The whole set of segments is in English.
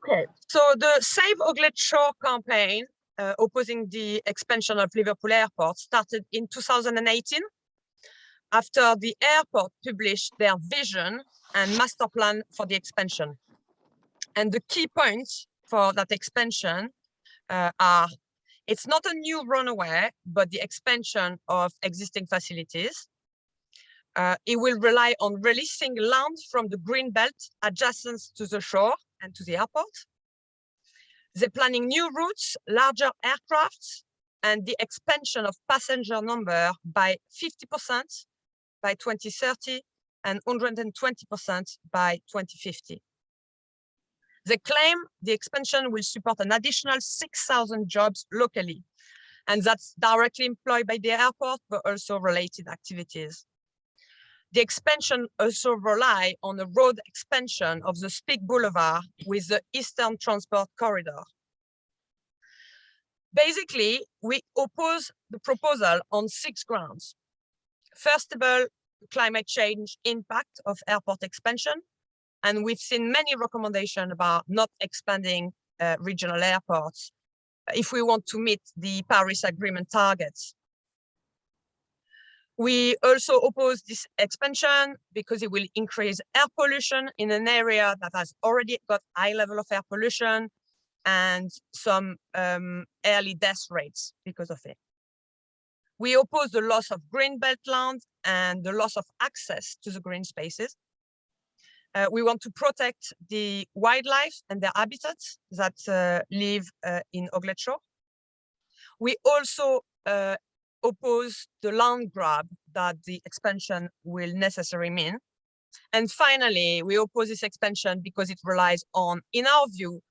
Okay, so the Save Oglet Shore campaign opposing the expansion of Liverpool Airport started in 2018 after the airport published their vision and master plan for the expansion. And the key points for that expansion are, it's not a new runaway, but the expansion of existing facilities. It will rely on releasing land from the green belt adjacent to the shore and to the airport. They're planning new routes, larger aircrafts, and the expansion of passenger number by 50% by 2030 and 120% by 2050. They claim the expansion will support an additional 6,000 jobs locally, and that's directly employed by the airport, but also related activities. The expansion also rely on a road expansion of the Speke Boulevard with the Eastern Transport Corridor. Basically, we oppose the proposal on 6 grounds. First of all, climate change impact of airport expansion. And we've seen many recommendations about not expanding regional airports if we want to meet the Paris Agreement targets. We also oppose this expansion because it will increase air pollution in an area that has already got high level of air pollution and some early death rates because of it. We oppose the loss of green belt land and the loss of access to the green spaces. We want to protect the wildlife and their habitats that live in Oglet Shore. We also oppose the land grab that the expansion will necessarily mean. And finally, we oppose this expansion because it relies on, in our view,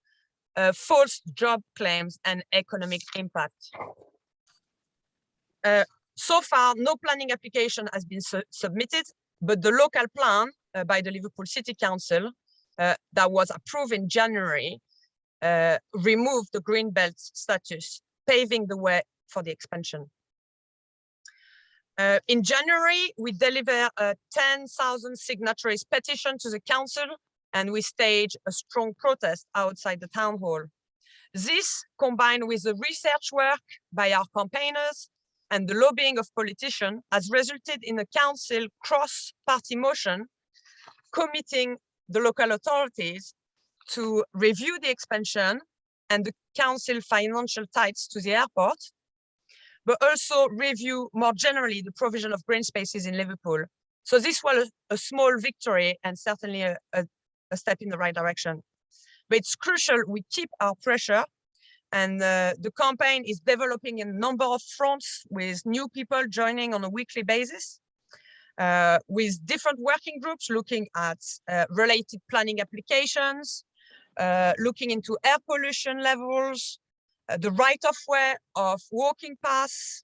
false job claims and economic impact. So far, no planning application has been submitted, but the local plan by the Liverpool City Council that was approved in January removed the green belt status, paving the way for the expansion. In January, we delivered a 10,000 signatories petition to the council, and we staged a strong protest outside the town hall. This, combined with the research work by our campaigners and the lobbying of politicians, has resulted in a council cross-party motion committing the local authorities to review the expansion and the council financial ties to the airport, but also review more generally the provision of green spaces in Liverpool. So this was a small victory and certainly a step in the right direction. But it's crucial we keep our pressure, and the campaign is developing in a number of fronts with new people joining on a weekly basis, with different working groups looking at related planning applications, looking into air pollution levels, the right-of-way of walking paths.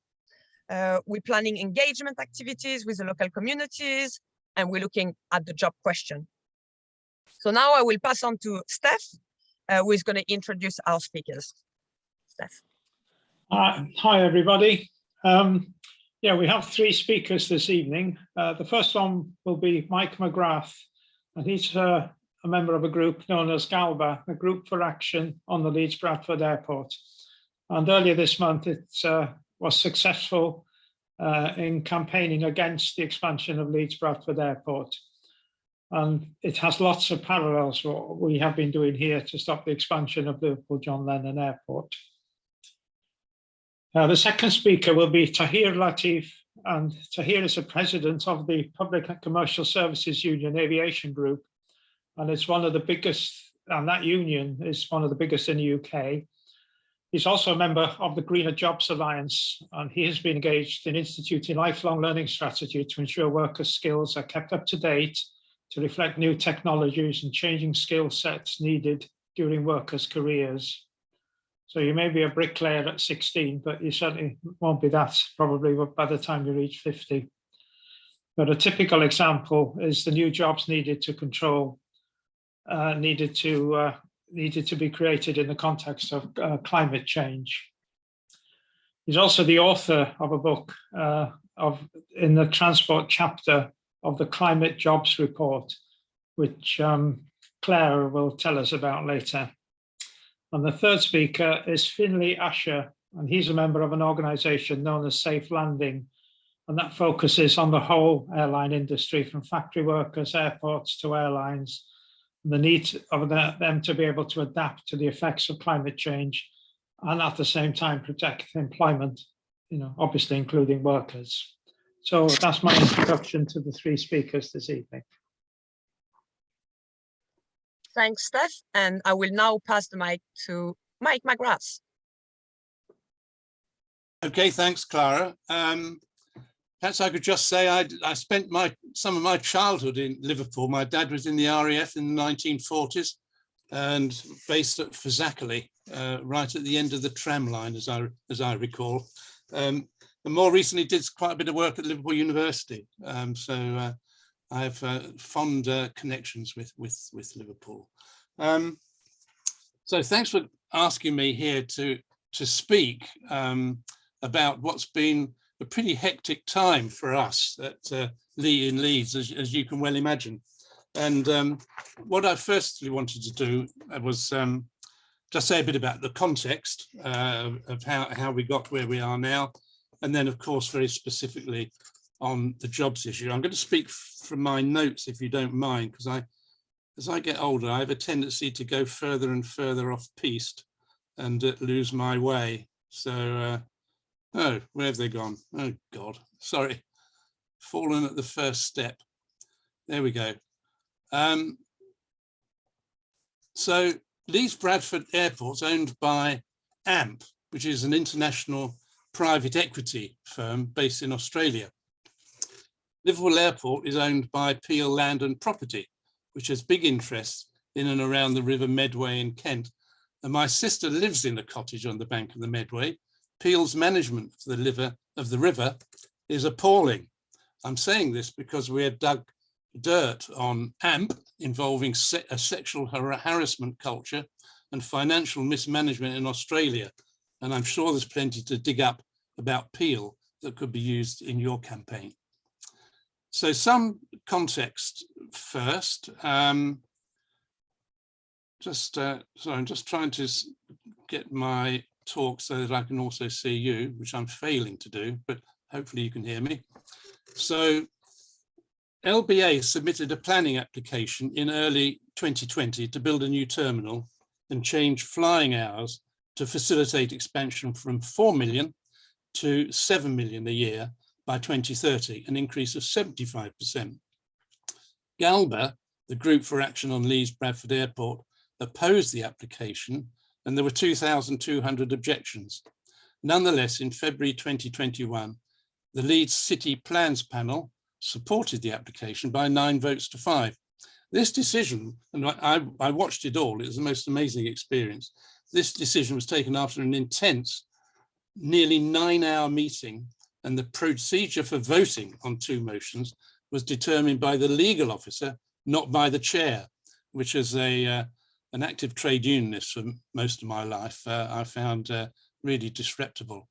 We're planning engagement activities with the local communities, and we're looking at the job question. So now I will pass on to Steph, who is going to introduce our speakers. Steph. Hi, everybody. Yeah, we have 3 speakers this evening. The first one will be Mike McGrath, and he's a member of a group known as GALBA, a Group for Action on the Leeds Bradford Airport. And earlier this month, it was successful in campaigning against the expansion of Leeds Bradford Airport. And it has lots of parallels to what we have been doing here to stop the expansion of Liverpool John Lennon Airport. The second speaker will be Tahir Latif, and Tahir is the president of the Public and Commercial Services Union Aviation Group, and it's one of the biggest, and that union is one of the biggest in the UK. He's also a member of the Greener Jobs Alliance, and he has been engaged in instituting lifelong learning strategy to ensure workers' skills are kept up to date to reflect new technologies and changing skill sets needed during workers' careers. So you may be a bricklayer at 16, but you certainly won't be that probably by the time you reach 50. But a typical example is the new jobs needed to control, needed to be created in the context of climate change. He's also the author of a book in the transport chapter of the Climate Jobs Report, which Claire will tell us about later. And the third speaker is Finley Asher, and he's a member of an organisation known as Safe Landing, and that focuses on the whole airline industry, from factory workers, airports to airlines, and the need of them to be able to adapt to the effects of climate change and at the same time protect employment, obviously including workers. So that's my introduction to the three speakers this evening. Thanks, Steph. And I will now pass the mic to Mike McGrath. Okay, thanks, Clara. Perhaps I could just say I spent some of my childhood in Liverpool. My dad was in the RAF in the 1940s and based at Fazakerley, right at the end of the tram line, as I recall. And more recently did quite a bit of work at Liverpool University. So I have fond connections with Liverpool. So thanks for asking me here to speak about what's been a pretty hectic time for us at Leeds, as you can well imagine. And what I firstly wanted to do was just say a bit about the context of how we got where we are now. And then, of course, very specifically on the jobs issue. I'm going to speak from my notes, if you don't mind, because as I get older, I have a tendency to go further and further off piste and lose my way. So, oh, where have they gone? Oh, God, sorry. Fallen at the first step. There we go. So Leeds Bradford Airport is owned by AMP, which is an international private equity firm based in Australia. Liverpool Airport is owned by Peel Land and Property, which has big interests in and around the River Medway in Kent. And my sister lives in a cottage on the bank of the Medway. Peel's management of the river is appalling. I'm saying this because we had dug dirt on AMP involving a sexual harassment culture and financial mismanagement in Australia. And I'm sure there's plenty to dig up about Peel that could be used in your campaign. So some context first. I'm just trying to get my talk so that I can also see you, which I'm failing to do, but hopefully you can hear me. So LBA submitted a planning application in early 2020 to build a new terminal and change flying hours to facilitate expansion from 4 million to 7 million a year by 2030, an increase of 75%. Galba, the Group for Action on Leeds Bradford Airport, opposed the application, and there were 2,200 objections. Nonetheless, in February 2021, the Leeds City Plans Panel supported the application by 9 votes to 5. This decision, and I watched it all, it was the most amazing experience. This decision was taken after an intense, nearly 9-hour meeting, and the procedure for voting on 2 motions was determined by the legal officer, not by the chair, which is an active trade unionist for most of my life, I found really disreputable.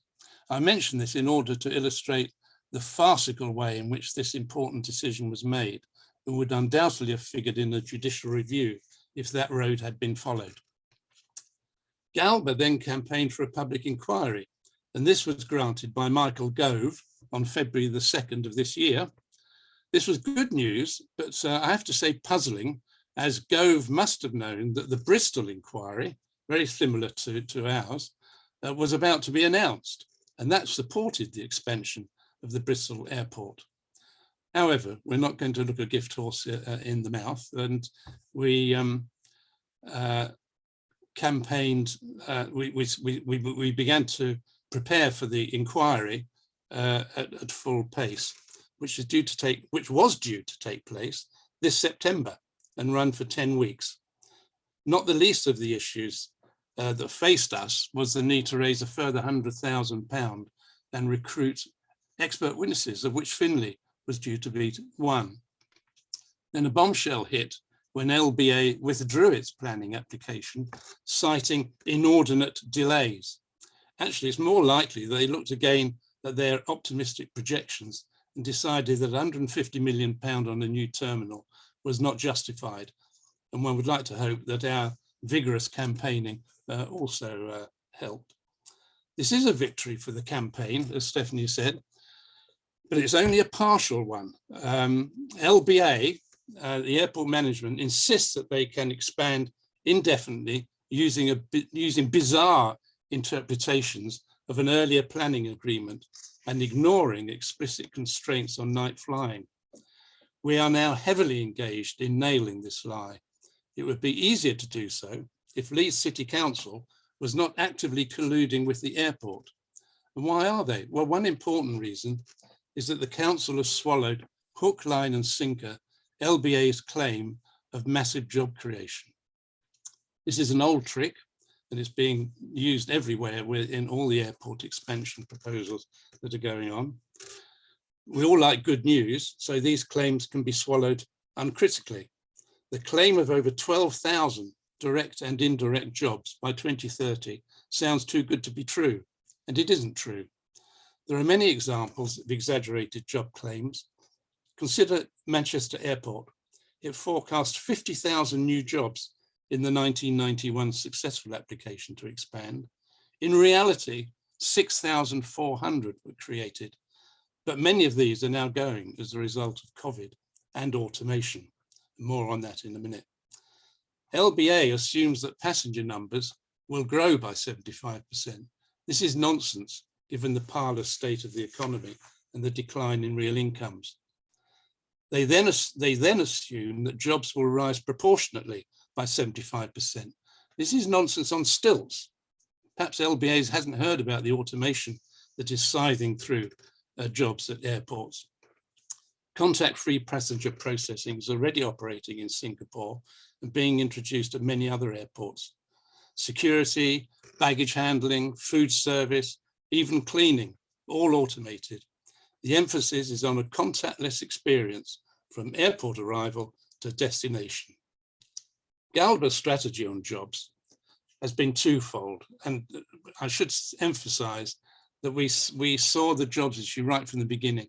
I mention this in order to illustrate the farcical way in which this important decision was made and would undoubtedly have figured in a judicial review if that road had been followed. Galba then campaigned for a public inquiry, and this was granted by Michael Gove on February the 2nd of this year. This was good news, but I have to say puzzling, as Gove must have known that the Bristol inquiry, very similar to ours, was about to be announced, and that supported the expansion of the Bristol airport. However, we're not going to look a gift horse in the mouth, and we campaigned, we began to prepare for the inquiry at full pace, which was due to take place this September and run for 10 weeks. Not the least of the issues that faced us was the need to raise a further £100,000 and recruit expert witnesses, of which Finley was due to be one. Then a bombshell hit when LBA withdrew its planning application, citing inordinate delays. Actually, it's more likely they looked again at their optimistic projections and decided that £150 million on a new terminal was not justified. And one would like to hope that our vigorous campaigning also helped. This is a victory for the campaign, as Stephanie said, but it's only a partial one. LBA, the airport management, insists that they can expand indefinitely using bizarre interpretations of an earlier planning agreement and ignoring explicit constraints on night flying. We are now heavily engaged in nailing this lie. It would be easier to do so if Leeds City Council was not actively colluding with the airport. And why are they? Well, one important reason is that the council has swallowed hook, line and sinker LBA's claim of massive job creation. This is an old trick and it's being used everywhere in all the airport expansion proposals that are going on. We all like good news, so these claims can be swallowed uncritically. The claim of over 12,000 direct and indirect jobs by 2030 sounds too good to be true, and it isn't true. There are many examples of exaggerated job claims. Consider Manchester Airport. It forecast 50,000 new jobs in the 1991 successful application to expand. In reality, 6,400 were created, but many of these are now going as a result of COVID and automation. More on that in a minute. LBA assumes that passenger numbers will grow by 75%. This is nonsense, given the parlous state of the economy and the decline in real incomes. They then assume that jobs will rise proportionately by 75%. This is nonsense on stilts. Perhaps LBA hasn't heard about the automation that is scything through jobs at airports. Contact-free passenger processing is already operating in Singapore and being introduced at many other airports. Security, baggage handling, food service, even cleaning, all automated. The emphasis is on a contactless experience from airport arrival to destination. Galba's strategy on jobs has been twofold, and I should emphasize that we saw the jobs issue right from the beginning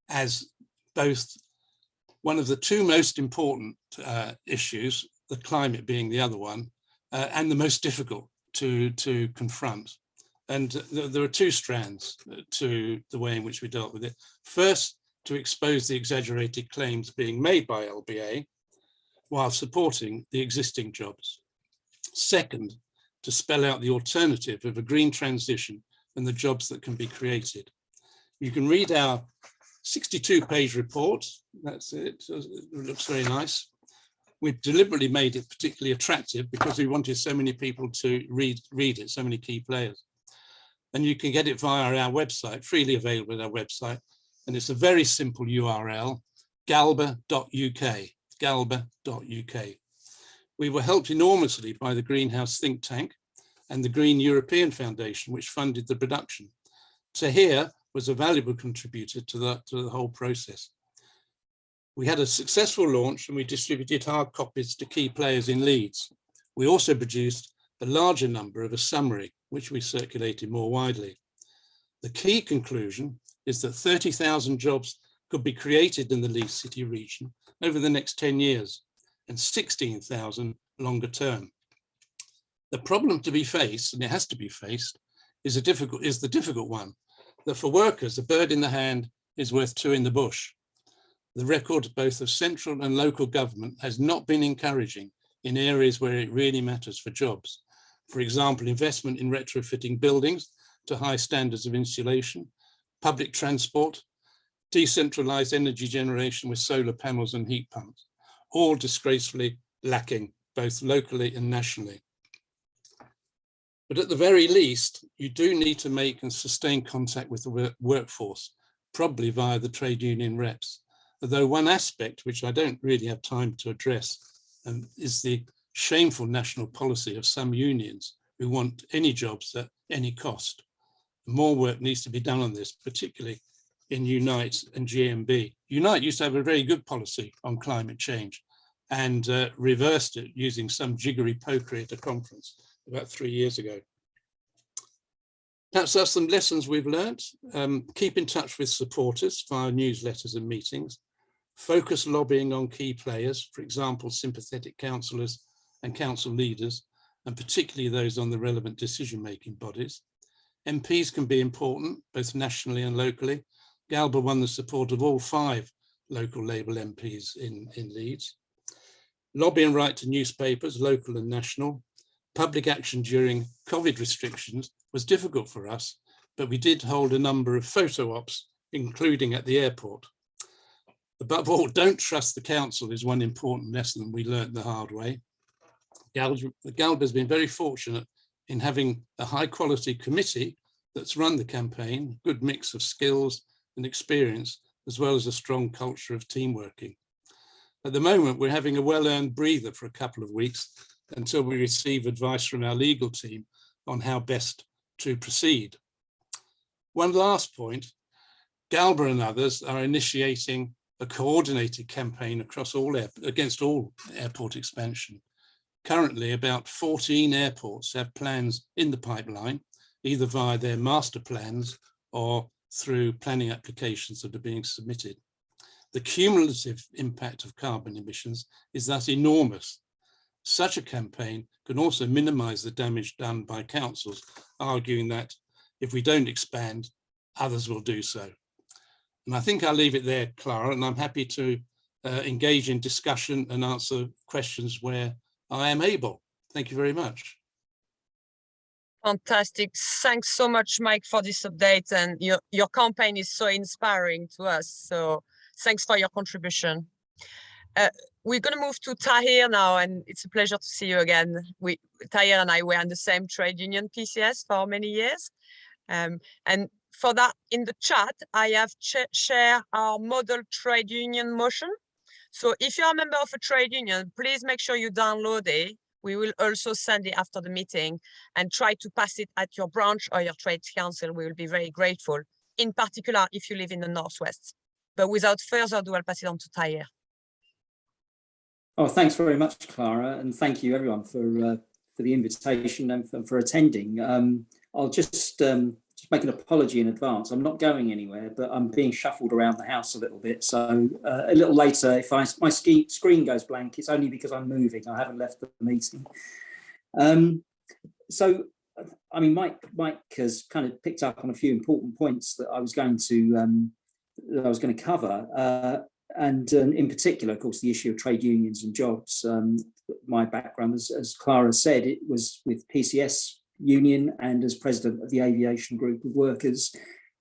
as both one of the two most important issues, the climate being the other one, and the most difficult to confront. And there are two strands to the way in which we dealt with it. First, to expose the exaggerated claims being made by LBA while supporting the existing jobs. Second, to spell out the alternative of a green transition and the jobs that can be created. You can read our 62-page report. That's it. It looks very nice. We've deliberately made it particularly attractive because we wanted so many people to read it, so many key players. And you can get it via our website, freely available at our website. And it's a very simple URL, galba.uk, galba.uk. We were helped enormously by the Greenhouse think tank and the Green European Foundation, which funded the production. Tahir was a valuable contributor to the whole process. We had a successful launch and we distributed hard copies to key players in Leeds. We also produced a larger number of a summary, which we circulated more widely. The key conclusion is that 30,000 jobs could be created in the Leeds City region over the next 10 years and 16,000 longer term. The problem to be faced, and it has to be faced, is the difficult one, that for workers, a bird in the hand is worth two in the bush. The record both of central and local government has not been encouraging in areas where it really matters for jobs. For example, investment in retrofitting buildings to high standards of insulation, public transport, decentralized energy generation with solar panels and heat pumps, all disgracefully lacking both locally and nationally. But at the very least, you do need to make and sustain contact with the workforce, probably via the trade union reps. Although one aspect, which I don't really have time to address, is the shameful national policy of some unions who want any jobs at any cost. More work needs to be done on this, particularly in Unite and GMB. Unite used to have a very good policy on climate change and reversed it using some jiggery pokery at a conference about 3 years ago. Perhaps that's some lessons we've learned. Keep in touch with supporters via newsletters and meetings. Focus lobbying on key players, for example, sympathetic councillors and council leaders, and particularly those on the relevant decision-making bodies. MPs can be important, both nationally and locally. Galba won the support of all 5 local Labour MPs in Leeds. Lobbying right to newspapers, local and national. Public action during COVID restrictions was difficult for us, but we did hold a number of photo ops, including at the airport. Above all, don't trust the council is one important lesson we learnt the hard way. Galba has been very fortunate in having a high quality committee that's run the campaign, good mix of skills and experience, as well as a strong culture of team working. At the moment, we're having a well-earned breather for a couple of weeks until we receive advice from our legal team on how best to proceed. One last point, Galba and others are initiating a coordinated campaign across against all airport expansion. Currently, about 14 airports have plans in the pipeline, either via their master plans or through planning applications that are being submitted. The cumulative impact of carbon emissions is thus enormous. Such a campaign can also minimize the damage done by councils, arguing that if we don't expand, others will do so. And I think I'll leave it there, Clara, and I'm happy to engage in discussion and answer questions where I am able. Thank you very much. Fantastic. Thanks so much, Mike, for this update. And your campaign is so inspiring to us. So thanks for your contribution. We're going to move to Tahir now, and it's a pleasure to see you again. Tahir and I were in the same trade union, PCS, for many years. And for that, in the chat, I have shared our model trade union motion. So if you're a member of a trade union, please make sure you download it. We will also send it after the meeting and try to pass it at your branch or your trade council. We will be very grateful, in particular if you live in the Northwest. But without further ado, I'll pass it on to Tahir. Oh, thanks very much, Clara, and thank you everyone for the invitation and for attending. I'll just make an apology in advance. I'm not going anywhere, but I'm being shuffled around the house a little bit. So a little later, if my screen goes blank, it's only because I'm moving. I haven't left the meeting. So, I mean, Mike has kind of picked up on a few important points that I was going to cover. And in particular, of course, the issue of trade unions and jobs. My background, as Clara said, it was with PCS union and as president of the Aviation Group of Workers.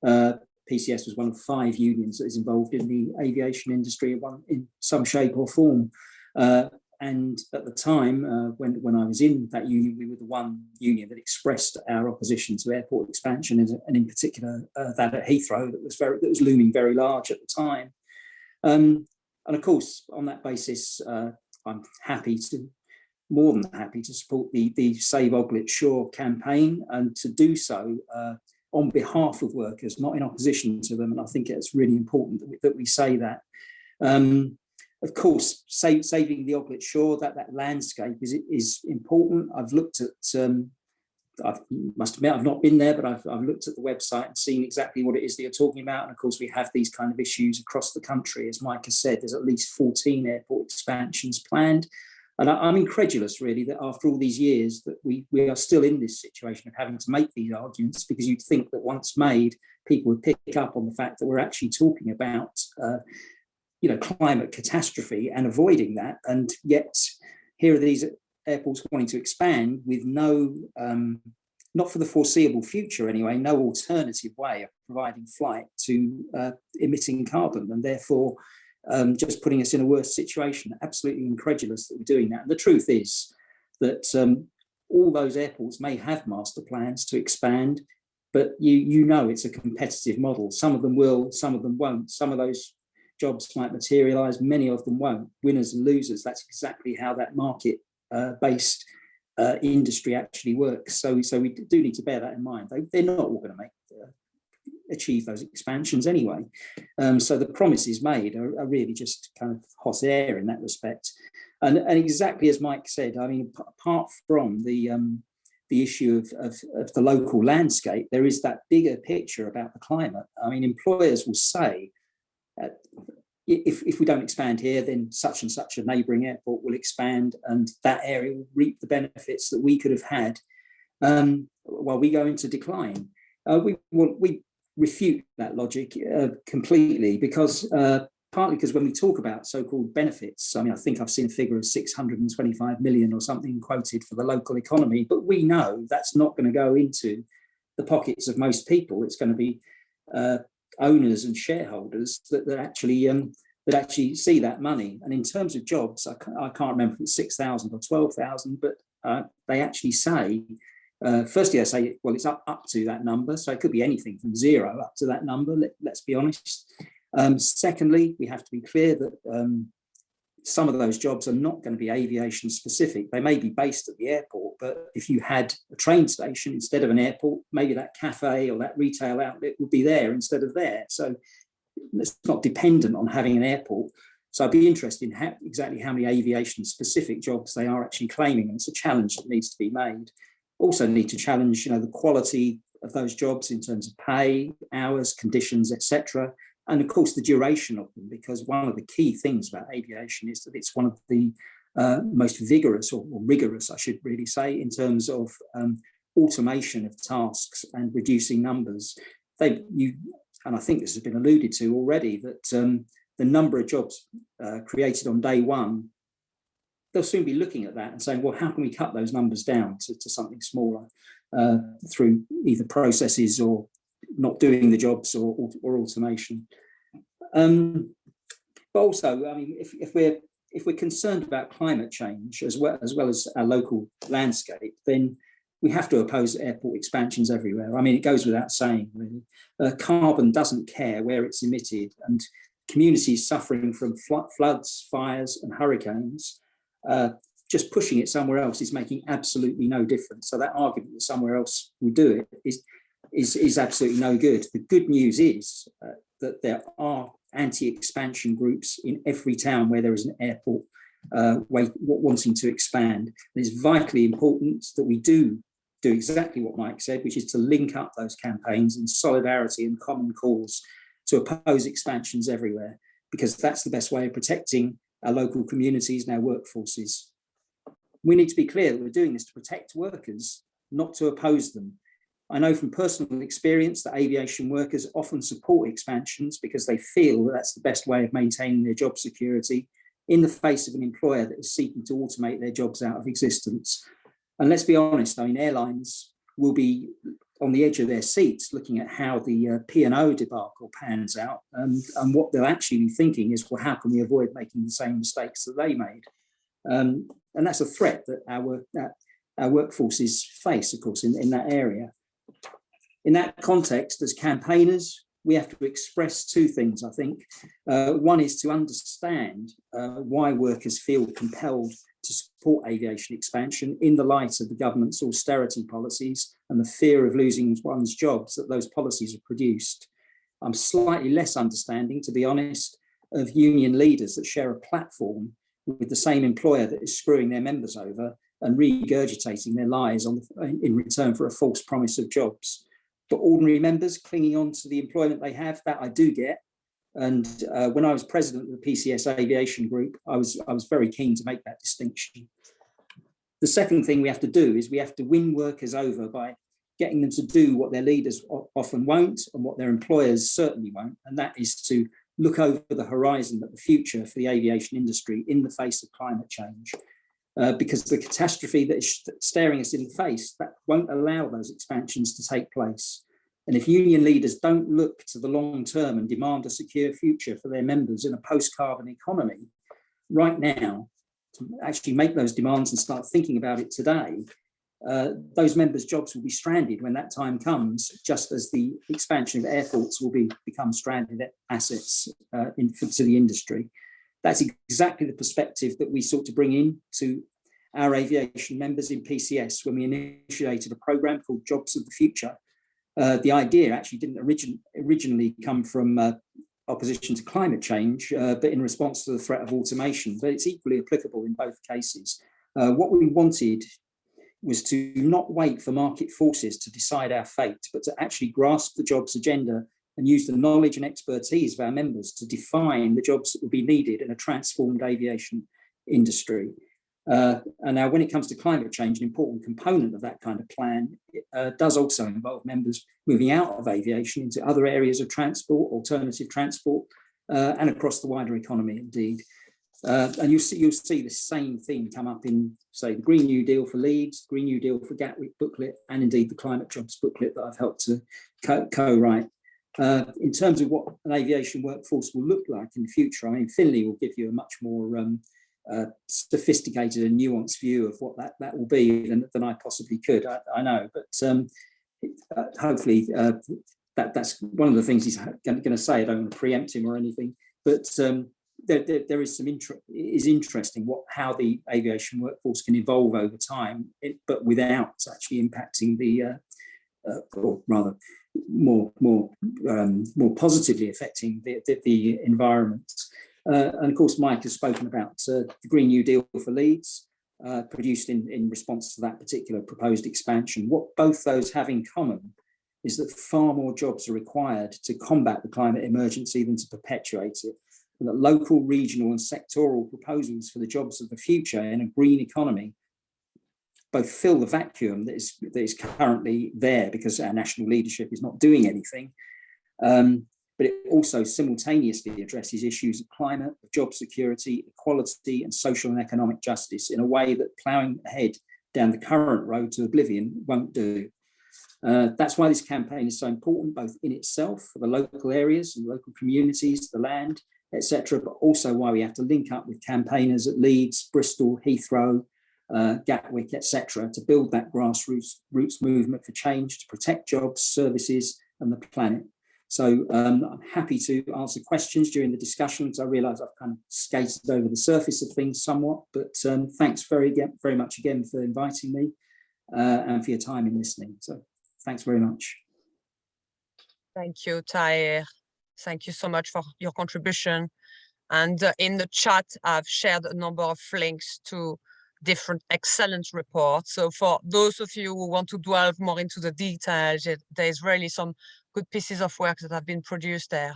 PCS was one of 5 unions that is involved in the aviation industry in some shape or form. And at the time, when I was in that union, we were the one union that expressed our opposition to airport expansion, and in particular that at Heathrow that was looming very large at the time. And of course, on that basis, I'm more than happy to support the Save Oglet Shore campaign, and to do so on behalf of workers, not in opposition to them. And I think it's really important that we say that. Of course, saving the Oglet Shore, that landscape is important. I've looked at, I must admit, I've not been there, but I've looked at the website and seen exactly what it is that you're talking about. And of course, we have these kind of issues across the country. As Mike has said, there's at least 14 airport expansions planned. And I'm incredulous, really, that after all these years that we are still in this situation of having to make these arguments, because you'd think that once made, people would pick up on the fact that we're actually talking about, climate catastrophe and avoiding that. And yet here are these airports wanting to expand with no, not for the foreseeable future anyway, no alternative way of providing flight to emitting carbon, and therefore just putting us in a worse situation. Absolutely incredulous that we're doing that. And the truth is that all those airports may have master plans to expand, but you know it's a competitive model. Some of them will, some of them won't. Some of those jobs might materialise, many of them won't. Winners and losers, that's exactly how that market-based industry actually works. So we do need to bear that in mind. They're not all going to achieve those expansions anyway. So the promises made are really just kind of hot air in that respect. And exactly as Mike said, I mean, apart from the issue of the local landscape, there is that bigger picture about the climate. I mean, employers will say, if we don't expand here, then such and such a neighbouring airport will expand, and that area will reap the benefits that we could have had while we go into decline. We refute that logic completely, because partly because when we talk about so-called benefits, I mean, I think I've seen a figure of 625 million or something quoted for the local economy, but we know that's not going to go into the pockets of most people. It's going to be owners and shareholders that actually see that money. And in terms of jobs, I can't remember if it's 6,000 or 12,000, but they actually say, firstly, they say, well, it's up to that number. So it could be anything from 0 up to that number, let's be honest. Secondly, we have to be clear that some of those jobs are not going to be aviation specific. They may be based at the airport, but if you had a train station instead of an airport, maybe that cafe or that retail outlet would be there instead of there. So it's not dependent on having an airport. So I'd be interested in exactly how many aviation specific jobs they are actually claiming. And it's a challenge that needs to be made. Also need to challenge, the quality of those jobs in terms of pay, hours, conditions, etc. And of course, the duration of them, because one of the key things about aviation is that it's one of the most vigorous or rigorous, I should really say, in terms of automation of tasks and reducing numbers. And I think this has been alluded to already, that the number of jobs created on day one, they'll soon be looking at that and saying, well, how can we cut those numbers down to something smaller through either processes or not doing the jobs or automation. But also, I mean, if we're concerned about climate change as well as our local landscape, then we have to oppose airport expansions everywhere. I mean, it goes without saying, really. Carbon doesn't care where it's emitted, and communities suffering from floods, fires, and hurricanes, just pushing it somewhere else is making absolutely no difference. So that argument that somewhere else will do it is absolutely no good. The good news is that there are anti-expansion groups in every town where there is an airport wanting to expand. And it's vitally important that we do exactly what Mike said, which is to link up those campaigns in solidarity and common cause to oppose expansions everywhere, because that's the best way of protecting our local communities and our workforces. We need to be clear that we're doing this to protect workers, not to oppose them. I know from personal experience that aviation workers often support expansions because they feel that that's the best way of maintaining their job security in the face of an employer that is seeking to automate their jobs out of existence. And let's be honest, I mean, airlines will be on the edge of their seats looking at how the P&O debacle pans out, and what they'll actually be thinking is, well, how can we avoid making the same mistakes that they made? And that's a threat that our workforces face, of course, in that area. In that context, as campaigners, we have to express two things, I think. One is to understand why workers feel compelled to support aviation expansion in the light of the government's austerity policies and the fear of losing one's jobs that those policies have produced. I'm slightly less understanding, to be honest, of union leaders that share a platform with the same employer that is screwing their members over and regurgitating their lies in return for a false promise of jobs. But ordinary members clinging on to the employment they have, that I do get. And when I was president of the PCS Aviation Group, I was very keen to make that distinction. The second thing we have to do is we have to win workers over by getting them to do what their leaders often won't and what their employers certainly won't, and that is to look over the horizon at the future for the aviation industry in the face of climate change. Because the catastrophe that is staring us in the face, that won't allow those expansions to take place. And if union leaders don't look to the long term and demand a secure future for their members in a post-carbon economy right now, to actually make those demands and start thinking about it today, those members' jobs will be stranded when that time comes, just as the expansion of airports will become stranded assets to the industry. That's exactly the perspective that we sought to bring in to our aviation members in PCS when we initiated a program called Jobs of the Future. The idea actually didn't originally come from opposition to climate change, but in response to the threat of automation, but it's equally applicable in both cases. What we wanted was to not wait for market forces to decide our fate, but to actually grasp the jobs agenda and use the knowledge and expertise of our members to define the jobs that will be needed in a transformed aviation industry. And now when it comes to climate change, an important component of that kind of plan does also involve members moving out of aviation into other areas of transport, alternative transport, and across the wider economy indeed. And you'll see the same theme come up in, say, the Green New Deal for Leeds, Green New Deal for Gatwick booklet, and indeed the Climate Jobs booklet that I've helped to co-write. In terms of what an aviation workforce will look like in the future, I mean, Finley will give you a much more sophisticated and nuanced view of what that will be than I possibly could. I know, but hopefully that's one of the things he's going to say. I don't want to preempt him or anything, but there is some interesting how the aviation workforce can evolve over time, but without actually impacting the, or rather more positively affecting the environment. And of course, Mike has spoken about the Green New Deal for Leeds, produced in response to that particular proposed expansion. What both those have in common is that far more jobs are required to combat the climate emergency than to perpetuate it, and that local, regional and sectoral proposals for the jobs of the future in a green economy both fill the vacuum that is currently there because our national leadership is not doing anything, but it also simultaneously addresses issues of climate, of job security, equality and social and economic justice in a way that ploughing ahead down the current road to oblivion won't do. That's why this campaign is so important, both in itself for the local areas and local communities, the land, etc., but also why we have to link up with campaigners at Leeds, Bristol, Heathrow, Gatwick, etc., to build that grassroots movement for change, to protect jobs, services and the planet. So I'm happy to answer questions during the discussions. I realise I've kind of skated over the surface of things somewhat, but thanks very much again for inviting me and for your time in listening. So thanks very much. Thank you, Tahir. Thank you so much for your contribution. And in the chat, I've shared a number of links to different excellent reports. So for those of you who want to delve more into the details, there's really some good pieces of work that have been produced there.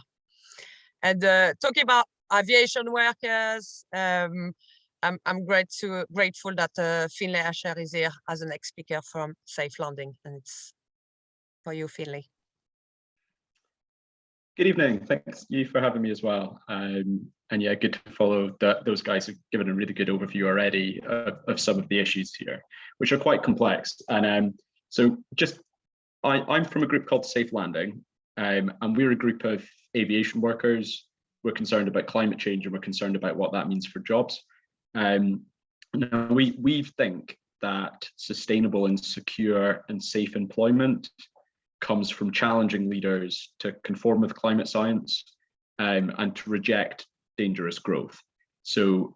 And talking about aviation workers, I'm grateful that Finley Asher is here as an next speaker from Safe Landing, and it's for you, Finley. Good evening. Thanks you for having me as well. And yeah, good to follow that. Those guys have given a really good overview already of some of the issues here, which are quite complex. And so just, I'm from a group called Safe Landing, and we're a group of aviation workers. We're concerned about climate change and we're concerned about what that means for jobs. Now we think that sustainable and secure and safe employment comes from challenging leaders to conform with climate science and to reject dangerous growth. So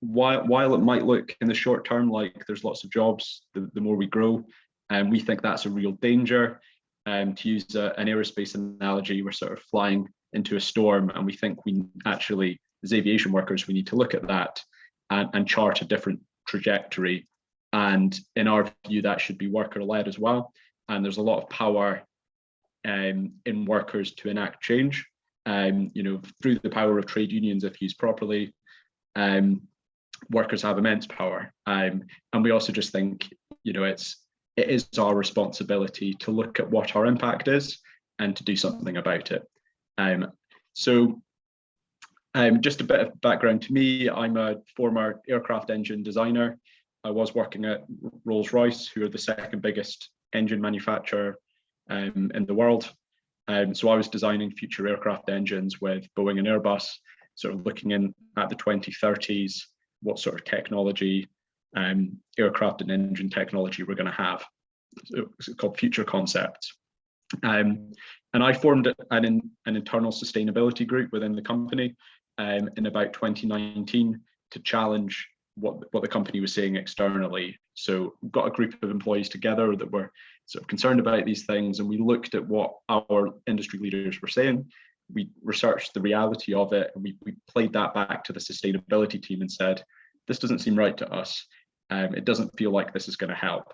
while it might look in the short term like there's lots of jobs, the more we grow, and we think that's a real danger. To use an aerospace analogy, we're sort of flying into a storm, and we think we actually, as aviation workers, we need to look at that and chart a different trajectory. And in our view, that should be worker-led as well. And there's a lot of power in workers to enact change, through the power of trade unions if used properly. Workers have immense power, and we also just think, it is our responsibility to look at what our impact is and to do something about it. Just a bit of background to me. I'm a former aircraft engine designer. I was working at Rolls-Royce, who are the second biggest engine manufacturer in the world. So I was designing future aircraft engines with Boeing and Airbus, sort of looking in at the 2030s, what sort of technology, aircraft and engine technology we're going to have. So it's called Future Concepts. And I formed an internal sustainability group within the company in about 2019 to challenge what the company was saying externally. So we've got a group of employees together that were sort of concerned about these things, and we looked at what our industry leaders were saying. We researched the reality of it, and we played that back to the sustainability team and said, this doesn't seem right to us. It doesn't feel like this is going to help.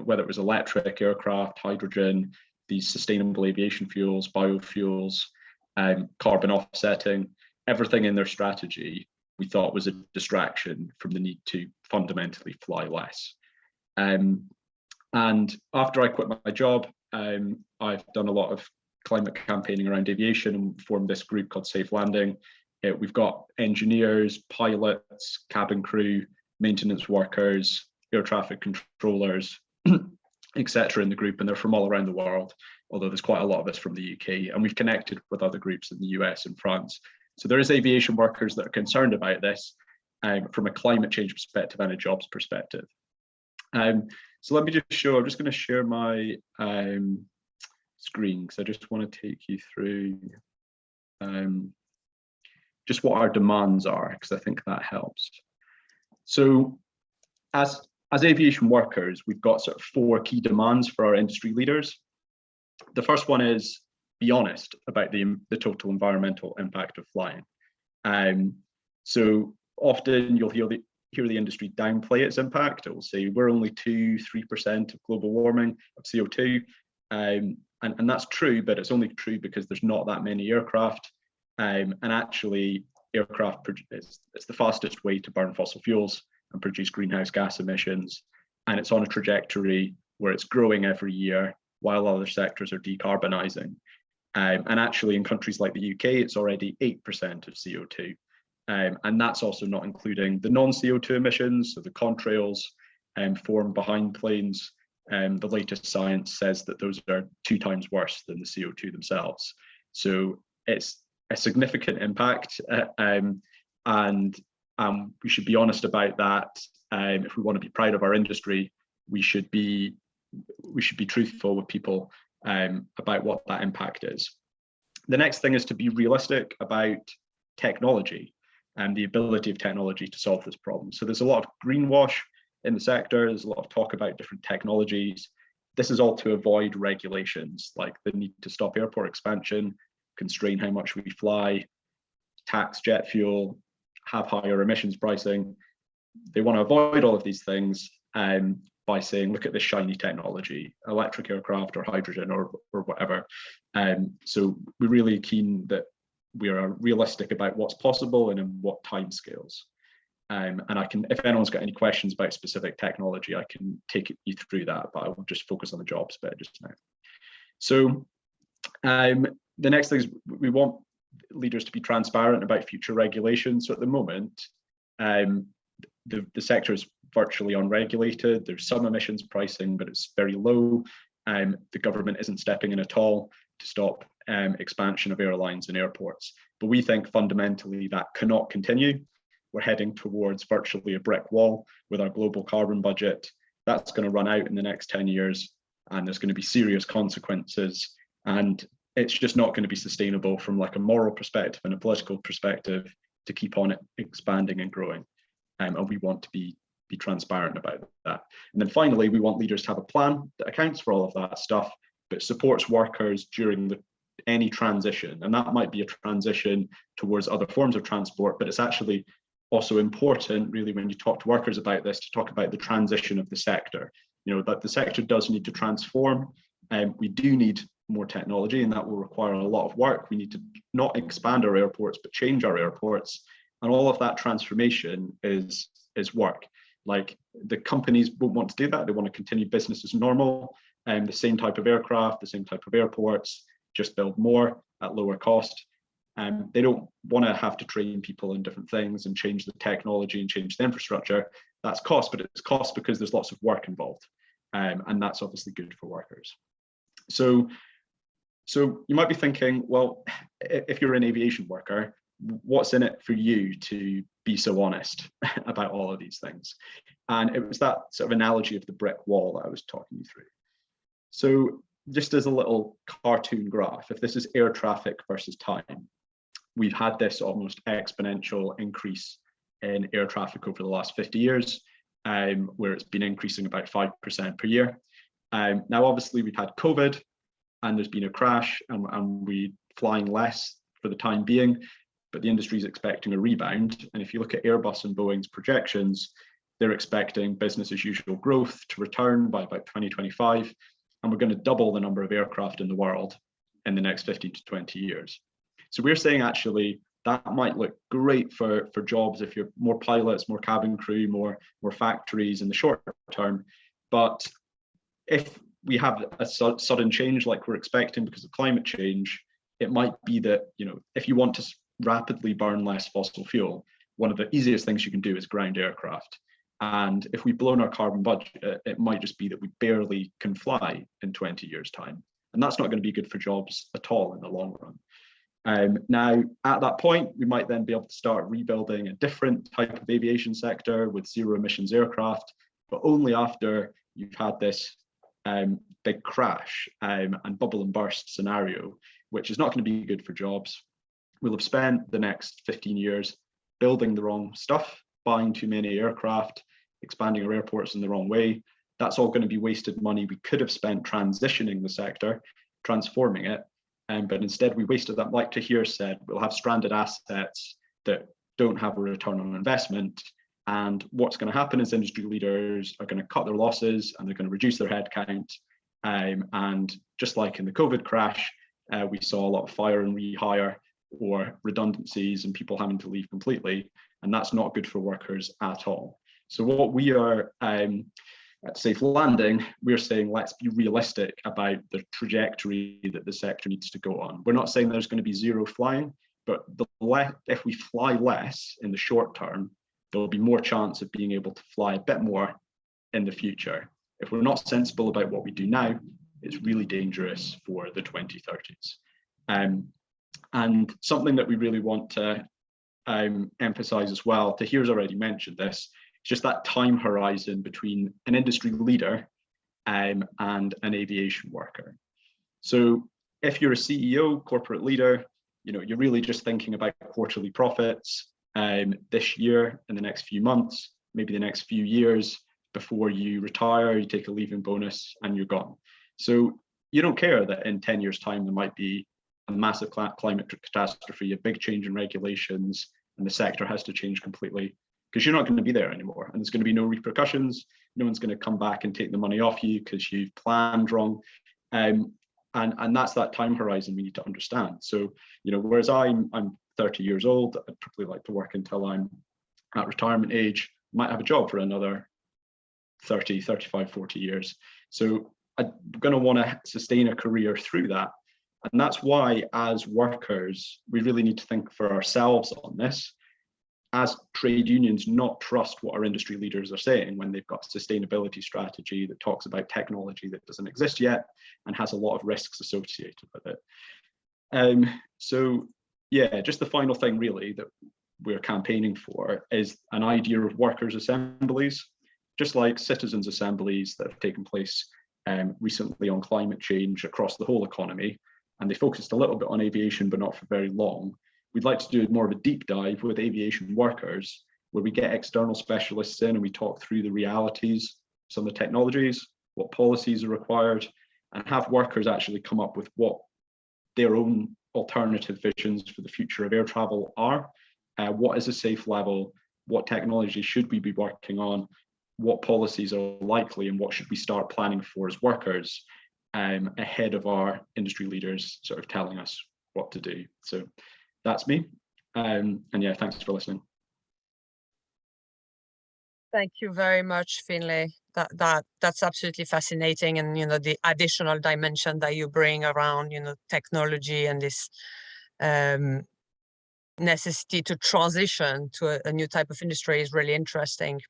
Whether it was electric, aircraft, hydrogen, these sustainable aviation fuels, biofuels, carbon offsetting, everything in their strategy we thought was a distraction from the need to fundamentally fly less. And after I quit my job, I've done a lot of climate campaigning around aviation and formed this group called Safe Landing. We've got engineers, pilots, cabin crew, maintenance workers, air traffic controllers, etc. in the group, and they're from all around the world, although there's quite a lot of us from the UK, and we've connected with other groups in the US and France. So there is aviation workers that are concerned about this from a climate change perspective and a jobs perspective. So let me just show, I'm just going to share my screen because I just want to take you through just what our demands are, because I think that helps. So as aviation workers, we've got sort of 4 key demands for our industry leaders. The first one is be honest about the total environmental impact of flying. So often you'll hear the industry downplay its impact. It will say we're only 2-3% of global warming of CO2. And that's true, but it's only true because there's not that many aircraft. And actually, aircraft it's the fastest way to burn fossil fuels and produce greenhouse gas emissions. And it's on a trajectory where it's growing every year while other sectors are decarbonising. And actually, in countries like the UK, it's already 8% of CO2. And that's also not including the non-CO2 emissions, so the contrails formed behind planes. The latest science says that those are 2 times worse than the CO2 themselves. So it's a significant impact, and we should be honest about that. If we want to be proud of our industry, we should be truthful with people about what that impact is. The next thing is to be realistic about technology and the ability of technology to solve this problem. So there's a lot of greenwash in the sector. There's a lot of talk about different technologies. This is all to avoid regulations like the need to stop airport expansion, constrain how much we fly, tax jet fuel, have higher emissions pricing. They want to avoid all of these things by saying, look at this shiny technology, electric aircraft or hydrogen or whatever. So we're really keen that we are realistic about what's possible and in what timescales. And I can, if anyone's got any questions about specific technology, I can take you through that, but I will just focus on the jobs bit just now. So the next thing is we want leaders to be transparent about future regulations. So at the moment, the sector is virtually unregulated. There's some emissions pricing, but it's very low. The government isn't stepping in at all to stop expansion of airlines and airports. But we think fundamentally that cannot continue. We're heading towards virtually a brick wall with our global carbon budget. That's going to run out in the next 10 years, and there's going to be serious consequences. And it's just not going to be sustainable from like a moral perspective and a political perspective to keep on it expanding and growing. And we want to be transparent about that. And then finally, we want leaders to have a plan that accounts for all of that stuff, but supports workers during any transition. And that might be a transition towards other forms of transport, but it's actually also important, really, when you talk to workers about this, to talk about the transition of the sector. You know, that the sector does need to transform. We do need more technology, and that will require a lot of work. We need to not expand our airports, but change our airports. And all of that transformation is work. Like, the companies won't want to do that. They want to continue business as normal, the same type of aircraft, the same type of airports, just build more at lower cost. They don't want to have to train people in different things and change the technology and change the infrastructure. That's cost, but it's cost because there's lots of work involved. And that's obviously good for workers. So you might be thinking, well, if you're an aviation worker, what's in it for you to be so honest about all of these things? And it was that sort of analogy of the brick wall that I was talking you through. So just as a little cartoon graph, if this is air traffic versus time, we've had this almost exponential increase in air traffic over the last 50 years, where it's been increasing about 5% per year. Now, obviously, we've had COVID, and there's been a crash, and we're flying less for the time being, but the industry is expecting a rebound. And if you look at Airbus and Boeing's projections, they're expecting business as usual growth to return by about 2025. and we're going to double the number of aircraft in the world in the next 15 to 20 years. So we're saying actually that might look great for jobs if you're more pilots, more cabin crew, more factories in the short term. But if we have a sudden change like we're expecting because of climate change, it might be that, you know, if you want to rapidly burn less fossil fuel, one of the easiest things you can do is ground aircraft. And if we've blown our carbon budget, it might just be that we barely can fly in 20 years' time. And that's not going to be good for jobs at all in the long run. Now, at that point, we might then be able to start rebuilding a different type of aviation sector with zero emissions aircraft, but only after you've had this big crash and bubble and burst scenario, which is not going to be good for jobs. We'll have spent the next 15 years building the wrong stuff, buying too many aircraft, expanding our airports in the wrong way. That's all going to be wasted money we could have spent transitioning the sector, transforming it. But instead we wasted that, like Tahir said, we'll have stranded assets that don't have a return on investment. And what's going to happen is industry leaders are going to cut their losses and they're going to reduce their headcount. And just like in the COVID crash, we saw a lot of fire and rehire or redundancies and people having to leave completely. And that's not good for workers at all. So what we are at Safe Landing, we're saying let's be realistic about the trajectory that the sector needs to go on. We're not saying there's going to be zero flying, but if we fly less in the short term, there will be more chance of being able to fly a bit more in the future. If we're not sensible about what we do now, it's really dangerous for the 2030s. And something that we really want to emphasize as well, Tahir's already mentioned this, just that time horizon between an industry leader and an aviation worker. So if you're a CEO, corporate leader, you know, you're really just thinking about quarterly profits this year, in the next few months, maybe the next few years before you retire, you take a leaving bonus and you're gone. So you don't care that in 10 years' time, there might be a massive climate catastrophe, a big change in regulations, and the sector has to change completely, because you're not going to be there anymore. And there's going to be no repercussions. No one's going to come back and take the money off you because you've planned wrong. And that's that time horizon we need to understand. So, you know, whereas I'm 30 years old, I'd probably like to work until I'm at retirement age, might have a job for another 30, 35, 40 years. So I'm going to want to sustain a career through that. And that's why, as workers, we really need to think for ourselves on this. As trade unions, not trust what our industry leaders are saying when they've got a sustainability strategy that talks about technology that doesn't exist yet and has a lot of risks associated with it. So yeah, just the final thing really that we're campaigning for is an idea of workers' assemblies, just like citizens' assemblies that have taken place recently on climate change across the whole economy. And they focused a little bit on aviation, but not for very long. We'd like to do more of a deep dive with aviation workers, where we get external specialists in and we talk through the realities, some of the technologies, what policies are required, and have workers actually come up with what their own alternative visions for the future of air travel are. What is a safe level? What technology should we be working on? What policies are likely, and what should we start planning for as workers ahead of our industry leaders sort of telling us what to do? So that's me. And yeah, thanks for listening. Thank you very much, Finley. That's absolutely fascinating, and you know, the additional dimension that you bring around, you know, technology and this necessity to transition to a new type of industry is really interesting.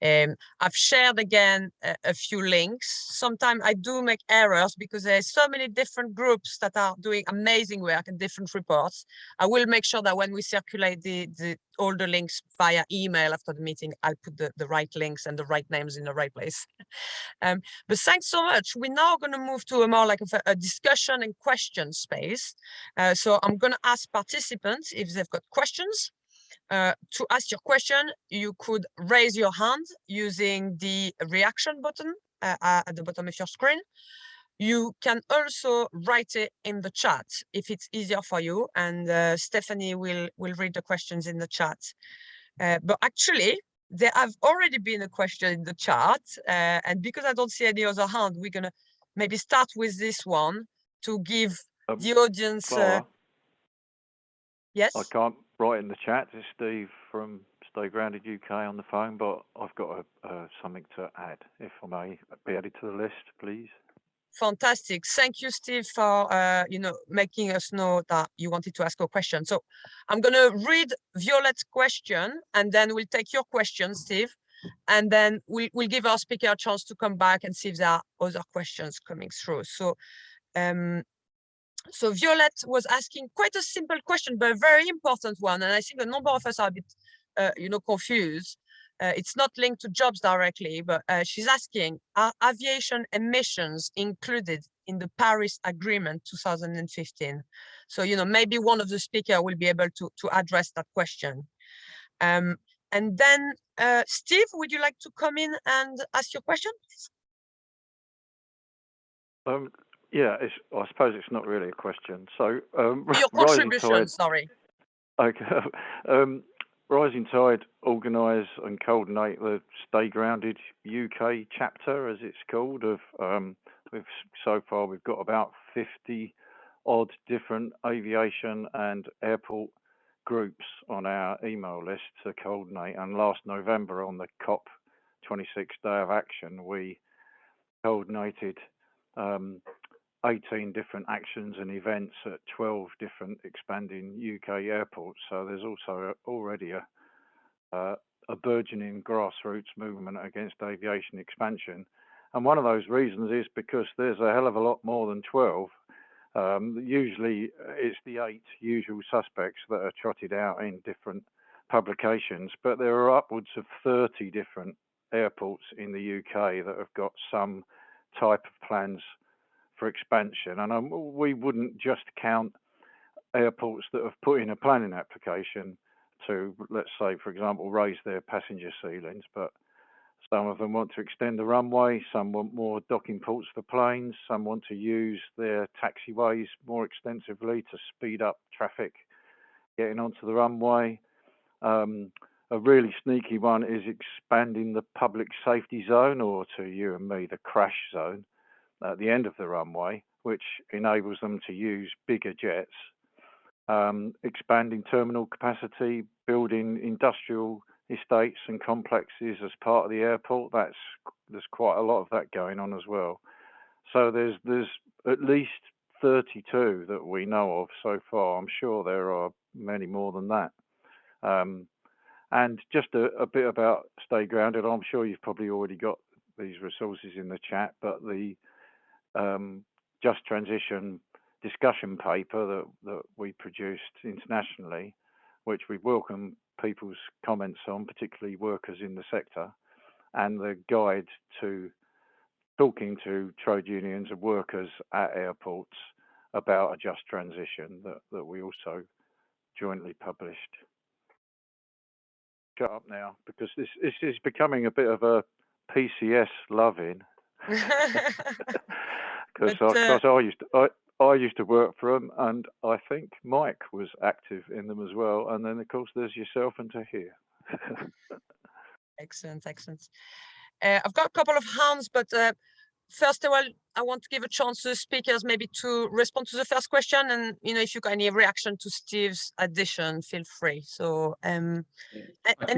I've shared again a few links. Sometimes I do make errors because there's so many different groups that are doing amazing work and different reports. I will make sure that when we circulate all the links via email after the meeting, I'll put the right links and the right names in the right place. But thanks so much. We're now going to move to a more like a discussion and question space. So I'm going to ask participants if they've got questions. To ask your question, you could raise your hand using the reaction button at the bottom of your screen. You can also write it in the chat if it's easier for you, and Stephanie will read the questions in the chat. But actually, there have already been a question in the chat, and because I don't see any other hand, we're going to maybe start with this one to give the audience. Clara, Yes. I can't write in the chat. It's Steve from Stay Grounded UK on the phone, but I've got something to add. If I may be added to the list, please. Fantastic. Thank you, Steve, for making us know that you wanted to ask a question. So I'm going to read Violet's question, and then we'll take your question, Steve, and then we'll give our speaker a chance to come back and see if there are other questions coming through. So so Violet was asking quite a simple question, but a very important one, and I think a number of us are a bit confused. It's not linked to jobs directly, but she's asking, are aviation emissions included in the Paris Agreement 2015? So, maybe one of the speakers will be able to address that question. And then, Steve, would you like to come in and ask your question, please? Yeah, I suppose it's not really a question. So, your contribution, sorry. Okay. Rising Tide organise and coordinate the Stay Grounded UK chapter, as it's called. So far we've got about 50 odd different aviation and airport groups on our email list to coordinate. And last November on the COP26 Day of Action, we coordinated 18 different actions and events at 12 different expanding UK airports. So there's also already a burgeoning grassroots movement against aviation expansion. And one of those reasons is because there's a hell of a lot more than 12. Usually it's the 8 usual suspects that are trotted out in different publications, but there are upwards of 30 different airports in the UK that have got some type of plans for expansion. And we wouldn't just count airports that have put in a planning application to, let's say, for example, raise their passenger ceilings, but some of them want to extend the runway, some want more docking ports for planes, some want to use their taxiways more extensively to speed up traffic getting onto the runway. A really sneaky one is expanding the public safety zone, or to you and me, the crash zone, at the end of the runway, which enables them to use bigger jets, expanding terminal capacity, building industrial estates and complexes as part of the airport. There's quite a lot of that going on as well. So there's at least 32 that we know of so far. I'm sure there are many more than that. And just a bit about Stay Grounded. I'm sure you've probably already got these resources in the chat, but the Just Transition discussion paper that we produced internationally, which we welcome people's comments on, particularly workers in the sector, and the guide to talking to trade unions and workers at airports about a just transition that we also jointly published. Shut up now, because this is becoming a bit of a PCS loving. Because I used to work for them, and I think Mike was active in them as well. And then, of course, there's yourself and Tahir. Excellent. I've got a couple of hands, but first of all, I want to give a chance to the speakers maybe to respond to the first question. And, if you've got any reaction to Steve's addition, feel free. So any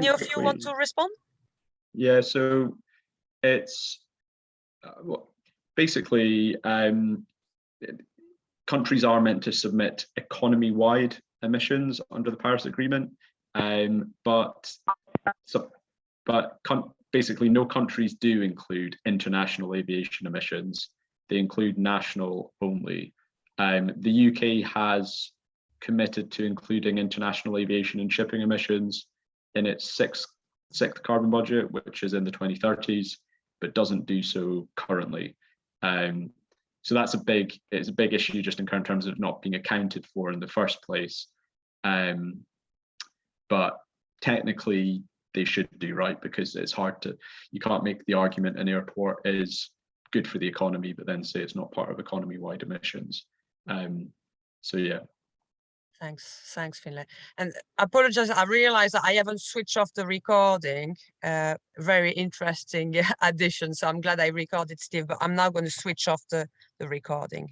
of you want to respond? Yeah, so it's basically countries are meant to submit economy-wide emissions under the Paris Agreement, but basically no countries do include international aviation emissions. They include national only. The UK has committed to including international aviation and shipping emissions in its sixth carbon budget, which is in the 2030s, but doesn't do so currently. So it's a big issue just in terms of not being accounted for in the first place. But technically they should do, right, because it's hard you can't make the argument an airport is good for the economy, but then say it's not part of economy-wide emissions. So yeah. Thanks, Finley. And I apologize, I realize that I haven't switched off the recording. Very interesting addition. So I'm glad I recorded, Steve, but I'm now going to switch off the recording.